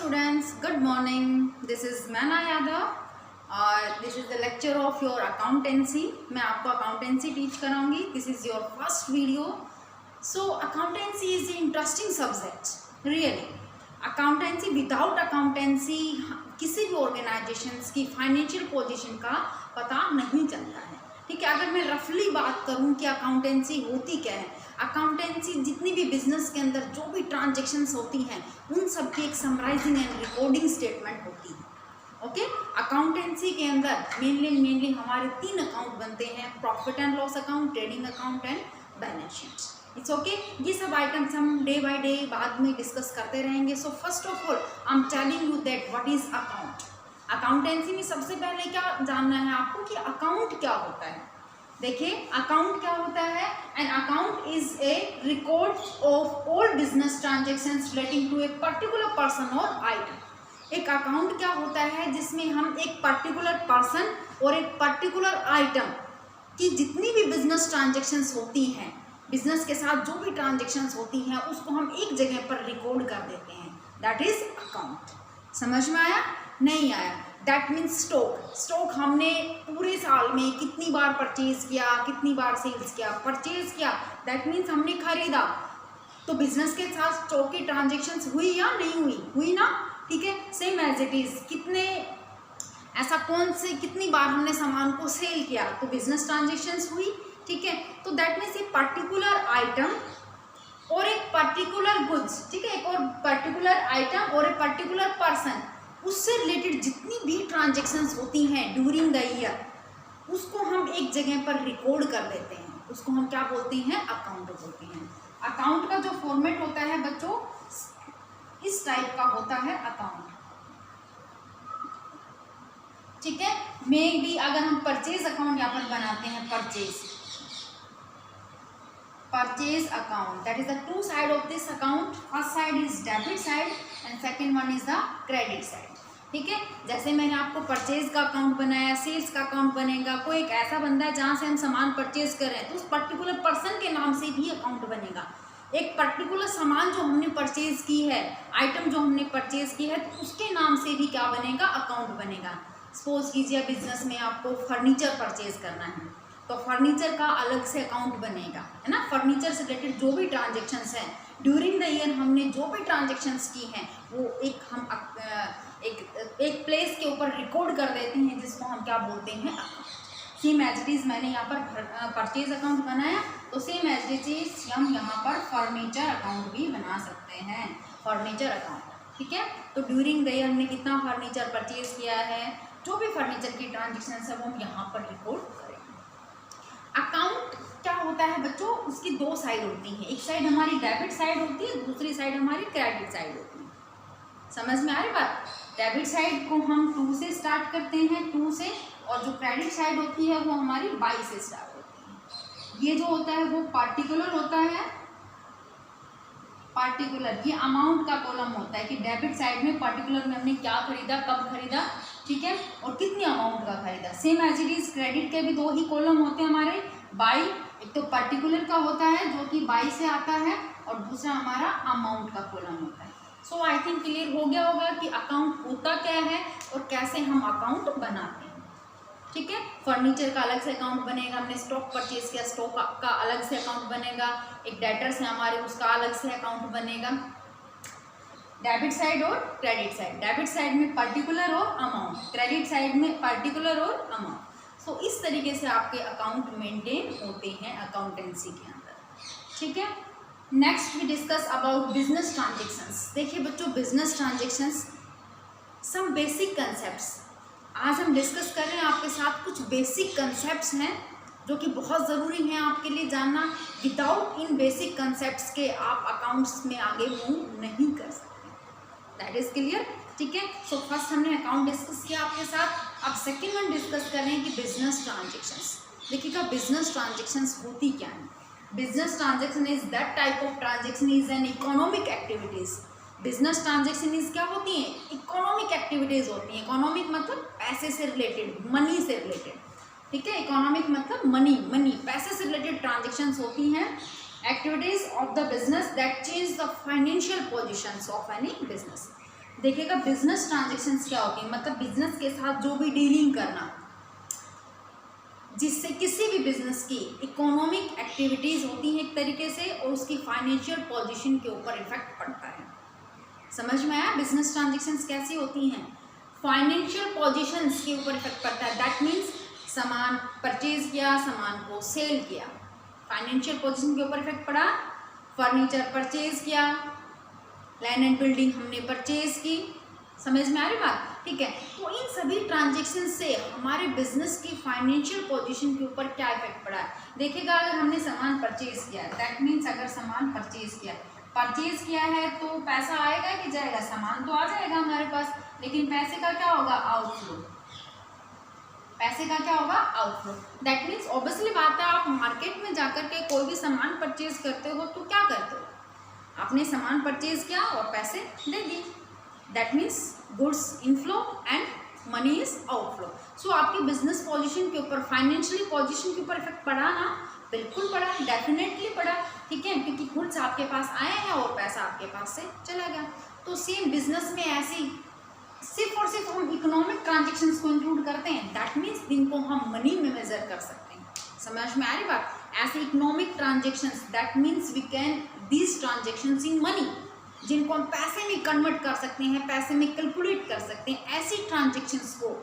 students, good morning. This is Maina Yadav और this is the lecture of your accountancy. मैं आपको accountancy teach कराऊंगी. This is your first video. So accountancy is an interesting subject. Really, accountancy without accountancy किसी भी organizations की financial position का पता नहीं चलता है. ठीक है, अगर मैं रफली बात करूं कि अकाउंटेंसी होती क्या है, अकाउंटेंसी जितनी भी बिजनेस के अंदर जो भी ट्रांजेक्शन्स होती हैं उन सब की एक समराइजिंग एंड रिकॉर्डिंग स्टेटमेंट होती है. ओके, अकाउंटेंसी के अंदर मेनली हमारे 3 अकाउंट बनते हैं: profit and loss account, trading account and balance sheet. It's okay, ये सब आइटम्स हम डे बाय डे बाद में डिस्कस करते रहेंगे. So first of all I am telling you that what is account. Accountancy में सबसे पहले क्या जानना है आपको कि अकाउंट क्या होता है. देखिए, अकाउंट क्या होता है. An account is a record of all business transactions relating to a particular person और आइटम. एक अकाउंट क्या होता है जिसमें हम एक पर्टिकुलर पर्सन और एक पर्टिकुलर आइटम की जितनी भी बिजनेस ट्रांजेक्शन्स होती हैं, बिजनेस के साथ जो भी ट्रांजेक्शन्स होती हैं, उसको हम एक जगह पर रिकॉर्ड कर देते हैं. That is account. समझ में आया? नहीं आया? दैट मीन्स स्टॉक हमने पूरे साल में कितनी बार परचेज किया, कितनी बार सेल्स किया. परचेज किया दैट मीन्स हमने खरीदा. तो बिजनेस के साथ स्टॉक की ट्रांजेक्शन्स हुई या नहीं हुई ना. ठीक है, सेम एज इट इज. कितनी बार हमने सामान को सेल किया तो बिजनेस ट्रांजेक्शन्स हुई. ठीक है, तो दैट मीन्स एक पर्टिकुलर आइटम और एक पर्टिकुलर गुड्स, ठीक है, एक और पर्टिकुलर आइटम और एक पर्टिकुलर पर्सन, उससे रिलेटेड जितनी भी ट्रांजेक्शन्स होती हैं ड्यूरिंग द ईयर, उसको हम एक जगह पर रिकॉर्ड कर देते हैं. उसको हम क्या बोलते हैं? अकाउंट बोलते हैं. अकाउंट का जो फॉर्मेट होता है बच्चों, इस टाइप का होता है अकाउंट. ठीक है, मे भी अगर हम परचेज अकाउंट यहाँ पर बनाते हैं, purchase account, that is the two side of this account. First side is debit side and second one is the credit side. ठीक है, जैसे मैंने आपको परचेज का अकाउंट बनाया, सेल्स का अकाउंट बनेगा. कोई एक ऐसा बंदा है जहाँ से हम सामान परचेज कर रहे हैं तो उस पर्टिकुलर पर्सन के नाम से भी अकाउंट बनेगा. एक पर्टिकुलर सामान जो हमने परचेज की है, आइटम जो हमने परचेज की है, तो उसके नाम से भी क्या बनेगा? अकाउंट बनेगा. सपोज कीजिए बिजनेस में आपको फर्नीचर परचेज करना है तो फर्नीचर का अलग से अकाउंट बनेगा, है ना. फर्नीचर से रिलेटेड जो भी ट्रांजेक्शन्स हैं ड्यूरिंग द ईयर, हमने जो भी ट्रांजेक्शन्स की हैं वो एक प्लेस के ऊपर रिकॉर्ड कर देते हैं, जिसको हम क्या बोलते हैं? Account. Same as it is मैंने यहाँ पर परचेज अकाउंट बनाया तो सेम एज इट इज हम यहाँ पर फर्नीचर अकाउंट भी बना सकते हैं. Furniture account. ठीक है, तो ड्यूरिंग द ईयर हमने कितना फर्नीचर परचेज किया है, जो भी फर्नीचर की ट्रांजेक्शन्स है वो हम यहाँ पर रिकॉर्ड करेंगे. अकाउंट क्या होता है बच्चों? उसकी 2 साइड होती हैं. एक साइड हमारी डेबिट साइड होती है, दूसरी साइड हमारी क्रेडिट साइड होती है. समझ में आ रही बात? डेबिट साइड को हम 2 से स्टार्ट करते हैं, 2 से, और जो क्रेडिट साइड होती है वो हमारी 22 से स्टार्ट होती है. ये जो होता है वो पार्टिकुलर होता है. पार्टिकुलर ये अमाउंट का कॉलम होता है कि डेबिट साइड में पर्टिकुलर में हमने क्या खरीदा, कब खरीदा, ठीक है, और कितनी अमाउंट का खरीदा. Same as it is credit के भी 2 ही कॉलम होते हैं हमारे. बाई, एक तो पर्टिकुलर का होता है जो कि 22 से आता है, और दूसरा हमारा अमाउंट का कॉलम होता है. सो आई थिंक क्लियर हो गया होगा कि अकाउंट होता क्या है और कैसे हम अकाउंट बनाते हैं. ठीक है, फर्नीचर का अलग से अकाउंट बनेगा, हमने स्टॉक परचेज किया, स्टॉक का अलग से अकाउंट बनेगा. एक डेटर्स है हमारे, उसका अलग से अकाउंट बनेगा. डेबिट साइड और क्रेडिट साइड. डेबिट साइड में पर्टिकुलर और अमाउंट, क्रेडिट साइड में पर्टिकुलर और अमाउंट. सो इस तरीके से आपके अकाउंट मेंटेन होते हैं अकाउंटेंसी के अंदर. ठीक है, next we discuss about business transactions. देखिए बच्चों, business transactions, some basic concepts आज हम डिस्कस कर रहे हैं आपके साथ. कुछ बेसिक कंसेप्ट्स हैं जो कि बहुत ज़रूरी हैं आपके लिए जानना. विदाउट इन बेसिक कंसेप्ट्स के आप अकाउंट्स में आगे मूव नहीं कर सकते. That is clear. ठीक है, सो फर्स्ट हमने अकाउंट डिस्कस किया आपके साथ. अब सेकेंड वन डिस्कस कर रहे हैं कि बिजनेस ट्रांजेक्शन्स. देखिएगा, बिजनेस ट्रांजेक्शन्स होती क्या है? Business transaction is that type of transaction is an economic activities. Business transaction is क्या होती हैं? इकोनॉमिक एक्टिविटीज़ होती हैं. इकोनॉमिक मतलब पैसे से रिलेटेड, मनी से रिलेटेड. ठीक है, इकोनॉमिक मतलब मनी, पैसे से रिलेटेड ट्रांजेक्शन्स होती हैं. Activities of the business that change the financial positions of any business. देखिएगा बिजनेस ट्रांजेक्शन्स क्या होती हैं, मतलब बिजनेस के साथ जो भी डीलिंग करना, जिससे किसी भी बिजनेस की इकोनॉमिक एक्टिविटीज़ होती हैं एक तरीके से, और उसकी फाइनेंशियल पोजीशन के ऊपर इफेक्ट पड़ता है। समझ में आया बिजनेस ट्रांजेक्शन्स कैसी होती हैं? फाइनेंशियल पोजीशंस के ऊपर इफेक्ट पड़ता है। दैट मीन्स सामान परचेज किया, सामान को सेल किया, फाइनेंशियल पोजीशन के ऊपर इफेक्ट पड़ा। फर्नीचर परचेज किया, लैंड एंड बिल्डिंग हमने परचेज की। समझ में आ रही बात? ठीक है, तो इन सभी ट्रांजेक्शन से हमारे बिजनेस की फाइनेंशियल पोजीशन के ऊपर क्या इफेक्ट पड़ा है? देखिएगा, अगर हमने सामान परचेज किया, दैट मीन्स अगर सामान परचेज किया है तो पैसा आएगा कि जाएगा? सामान तो आ जाएगा हमारे पास, लेकिन पैसे का क्या होगा? आउटफ्लो। पैसे का क्या होगा? आउटफ्लो। दैट मीन्स ऑब्वियसली बात है, आप मार्केट में जाकर के कोई भी सामान परचेज करते हो तो क्या करते हो? आपने सामान परचेज किया और पैसे दे दिए। That means goods inflow and money is outflow. So आपकी बिजनेस पोजीशन के ऊपर, फाइनेंशियली पोजीशन के ऊपर इफेक्ट पड़ा ना? बिल्कुल पड़ा, डेफिनेटली पड़ा। ठीक है, क्योंकि गुड्स आपके पास आए हैं और पैसा आपके पास से चला गया। तो सेम बिजनेस में ऐसी सिर्फ और सिर्फ हम इकोनॉमिक ट्रांजेक्शन्स को इंक्लूड करते हैं, दैट मीन्स जिनको हम मनी में मेजर कर सकते हैं। समझ में आ रही बात? ऐसे economic transactions, that means we can these transactions in money, जिनको हम पैसे में कन्वर्ट कर सकते हैं, पैसे में कैलकुलेट कर सकते हैं, ऐसी ट्रांजेक्शन्स को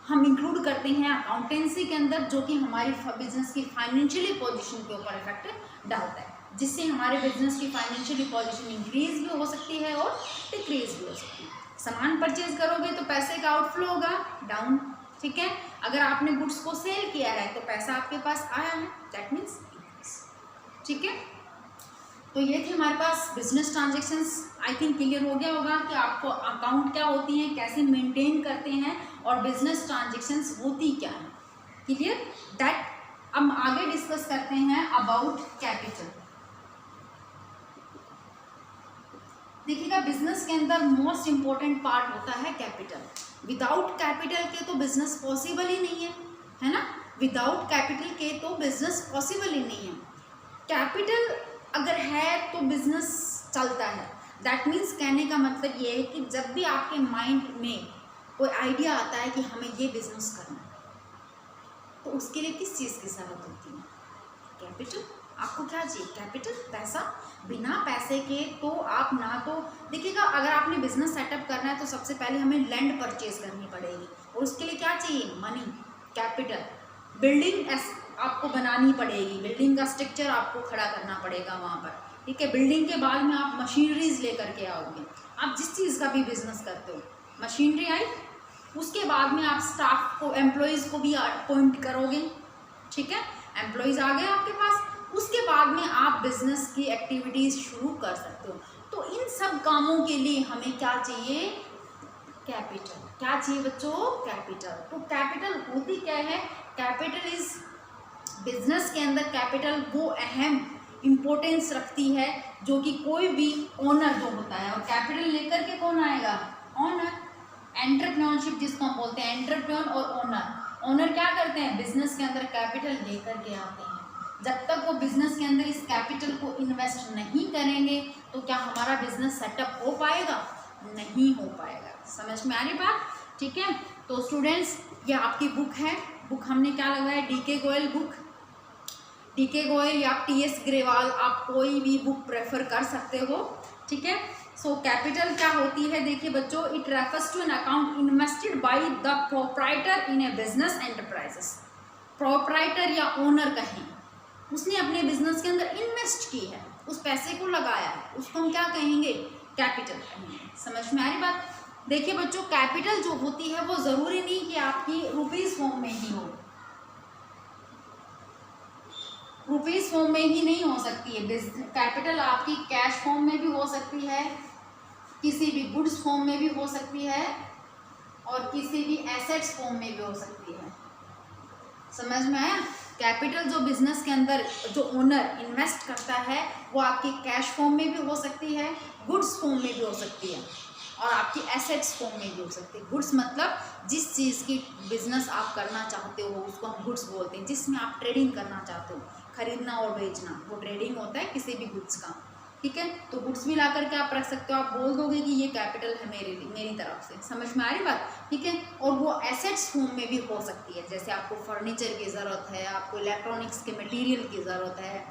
हम इंक्लूड करते हैं अकाउंटेंसी के अंदर, जो कि हमारी बिजनेस की फाइनेंशियली पोजीशन के ऊपर इफेक्ट डालता है, जिससे हमारे बिजनेस की फाइनेंशियली पोजीशन इंक्रीज भी हो सकती है और डिक्रीज भी हो सकती है। सामान परचेज करोगे तो पैसे का आउटफ्लो होगा, डाउन। ठीक है, अगर आपने गुड्स को सेल किया है तो पैसा आपके पास आया है, दैट मीन्स इंक्रीज। ठीक है, तो ये थी हमारे पास business transactions. I think clear हो गया होगा कि आपको अकाउंट क्या होती हैं, कैसे मेंटेन करते हैं, और बिजनेस ट्रांजेक्शन्स होती क्या हैं। Clear that? अब आगे डिस्कस करते हैं अबाउट कैपिटल। देखिएगा, बिजनेस के अंदर मोस्ट इंपॉर्टेंट पार्ट होता है कैपिटल। विदाउट कैपिटल के तो बिजनेस पॉसिबल ही नहीं है ना? विदाउट कैपिटल के तो बिजनेस पॉसिबल ही नहीं है। कैपिटल अगर है तो बिजनेस चलता है। दैट मीन्स कहने का मतलब ये है कि जब भी आपके माइंड में कोई आइडिया आता है कि हमें ये बिजनेस करना है, तो उसके लिए किस चीज़ की ज़रूरत होती है? कैपिटल। आपको क्या चाहिए? कैपिटल, पैसा। बिना पैसे के तो आप ना तो देखिएगा, अगर आपने बिजनेस सेटअप करना है तो सबसे पहले हमें लैंड परचेज करनी पड़ेगी, और उसके लिए क्या चाहिए? Money, capital. बिल्डिंग आपको बनानी पड़ेगी, बिल्डिंग का स्ट्रक्चर आपको खड़ा करना पड़ेगा वहाँ पर। ठीक है, बिल्डिंग के बाद में आप मशीनरीज लेकर के आओगे। आप जिस चीज़ का भी बिजनेस करते हो, मशीनरी आई, उसके बाद में आप स्टाफ को, एम्प्लॉयज़ को भी अपॉइंट करोगे। ठीक है, एम्प्लॉयज़ आ गए आपके पास, उसके बाद में आप बिजनेस की एक्टिविटीज़ शुरू कर सकते हो। तो इन सब कामों के लिए हमें क्या चाहिए? कैपिटल। क्या चाहिए बच्चों? कैपिटल। तो कैपिटल होती क्या है? कैपिटल इज, बिजनेस के अंदर कैपिटल वो अहम इम्पोर्टेंस रखती है, जो कि कोई भी ओनर जो होता है, और कैपिटल लेकर के कौन आएगा? ओनर। एंटरप्रेन्योरशिप जिसको हम बोलते हैं, एंटरप्रेन्योर और ओनर। ओनर क्या करते हैं? बिजनेस के अंदर कैपिटल लेकर के आते हैं। जब तक वो बिजनेस के अंदर इस कैपिटल को इन्वेस्ट नहीं करेंगे तो क्या हमारा बिजनेस सेटअप हो पाएगा? नहीं हो पाएगा। समझ में आ रही बात? ठीक है, तो स्टूडेंट्स, ये आपकी बुक है। बुक हमने क्या लगाया? DK Goyal book. DK Goyal या टीएस ग्रेवाल, आप कोई भी बुक प्रेफर कर सकते हो। ठीक है, सो कैपिटल क्या होती है? देखिए बच्चों, it refers to an account invested by the proprietor in a business enterprises. Proprietor या ओनर कहें, उसने अपने बिजनेस के अंदर इन्वेस्ट की है, उस पैसे को लगाया है, उसको हम क्या कहेंगे? कैपिटल कहेंगे। समझ में आ रही बात? देखिए बच्चों, कैपिटल जो होती है वो ज़रूरी नहीं कि आपकी रुपीज़ फॉर्म में ही हो, रुपीज़ फॉर्म में ही नहीं हो सकती है। कैपिटल आपकी कैश फॉर्म में भी हो सकती है, किसी भी गुड्स फॉर्म में भी हो सकती है, और किसी भी एसेट्स फॉर्म में भी हो सकती है। समझ में आया? कैपिटल जो बिजनेस के अंदर जो ओनर इन्वेस्ट करता है वो आपकी कैश फॉर्म में भी हो सकती है, गुड्स फॉर्म में भी हो सकती है, और आपकी एसेट्स फॉर्म में भी हो सकती है। गुड्स मतलब जिस चीज़ की बिजनेस आप करना चाहते हो उसको हम गुड्स बोलते हैं, जिसमें आप ट्रेडिंग करना चाहते हो, खरीदना और बेचना, वो ट्रेडिंग होता है किसी भी गुड्स का। ठीक है। तो गुड्स भी ला करके आप रख सकते हो, आप बोल दोगे कि ये कैपिटल है मेरी तरफ से, समझ में आ रही बात, ठीक है। और वो एसेट्स फॉर्म में भी हो सकती है, जैसे आपको फर्नीचर की ज़रूरत है, आपको इलेक्ट्रॉनिक्स के मटेरियल की ज़रूरत है,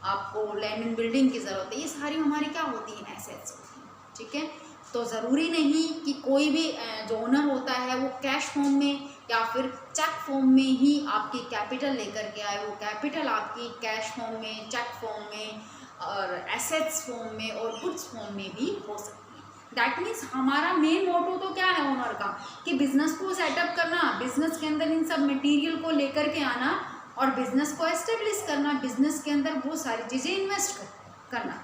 आपको लैंड एंड बिल्डिंग की ज़रूरत है, ये सारी हमारी क्या होती हैं, एसेट्स होती हैं, ठीक है। तो ज़रूरी नहीं कि कोई भी जो ओनर होता है वो कैश फॉर्म में या फिर चेक फॉर्म में ही आपकी कैपिटल लेकर के आए, वो कैपिटल आपकी कैश फॉर्म में, चेक फॉर्म में और एसेट्स फॉर्म में और गुड्स फॉर्म में भी हो सकती है। दैट मीन्स हमारा मेन मोटो तो क्या है ओनर का, कि बिजनेस को सेटअप करना, बिजनेस के अंदर इन सब मटेरियल को लेकर के आना और बिजनेस को एस्टेब्लिश करना, बिजनेस के अंदर वो सारी चीज़ें इन्वेस्ट करना।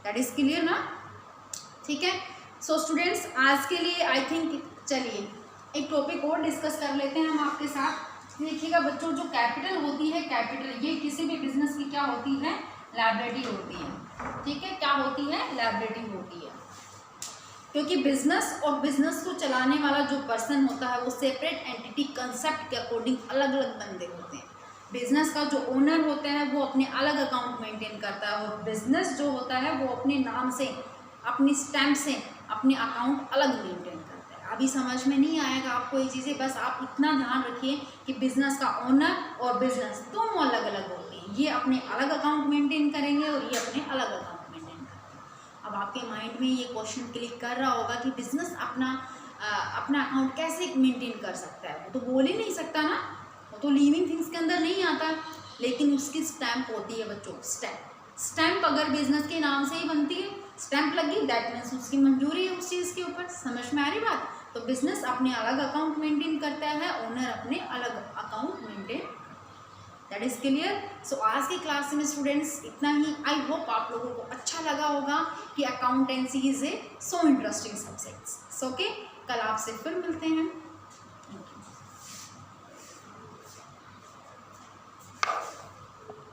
दैट इज़ क्लियर ना, ठीक है। सो स्टूडेंट्स, आज के लिए आई थिंक चलिए एक टॉपिक और डिस्कस कर लेते हैं हम आपके साथ। देखिएगा बच्चों, जो कैपिटल होती है, कैपिटल ये किसी भी बिजनेस की क्या होती है, लायबिलिटी होती है, ठीक है। क्या होती है, लायबिलिटी होती है, क्योंकि बिजनेस और बिजनेस को चलाने वाला जो पर्सन होता है वो सेपरेट एंटिटी कंसेप्ट के अकॉर्डिंग अलग अलग बंदे होते हैं। बिजनेस का जो ओनर होता है वो अपने अलग अकाउंट मेंटेन करता है, और बिजनेस जो होता है वो अपने नाम से, अपनी स्टैम्प से अपने अकाउंट अलग मेंटेन करता है। अभी समझ में नहीं आएगा आपको ये चीज़ें, बस आप इतना ध्यान रखिए कि बिजनेस का ओनर और बिजनेस दोनों अलग अलग होते हैं। ये अपने अलग अकाउंट मेंटेन करेंगे और ये अपने अलग अकाउंट मेंटेन करेंगे। अब आपके माइंड में ये क्वेश्चन क्लिक कर रहा होगा कि बिजनेस अपना अकाउंट कैसे मेंटेन कर सकता है, वो तो बोल ही नहीं सकता ना, वो तो लिविंग थिंग्स के अंदर नहीं आता, लेकिन उसकी स्टैम्प होती है बच्चों, स्टैम्प अगर बिजनेस के नाम से ही बनती है, स्टैम्प लगी, दैट मीन्स उसकी मंजूरी है उस चीज़ के ऊपर, समझ में आ रही बात। तो बिजनेस अपने अलग अकाउंट मेंटेन करता है, ओनर अपने अलग account maintain, that is clear. So आज की क्लास में स्टूडेंट्स इतना ही। आई होप आप लोगों को अच्छा लगा होगा कि accountancy is a so interesting subjects. Okay, कल आपसे फिर मिलते हैं।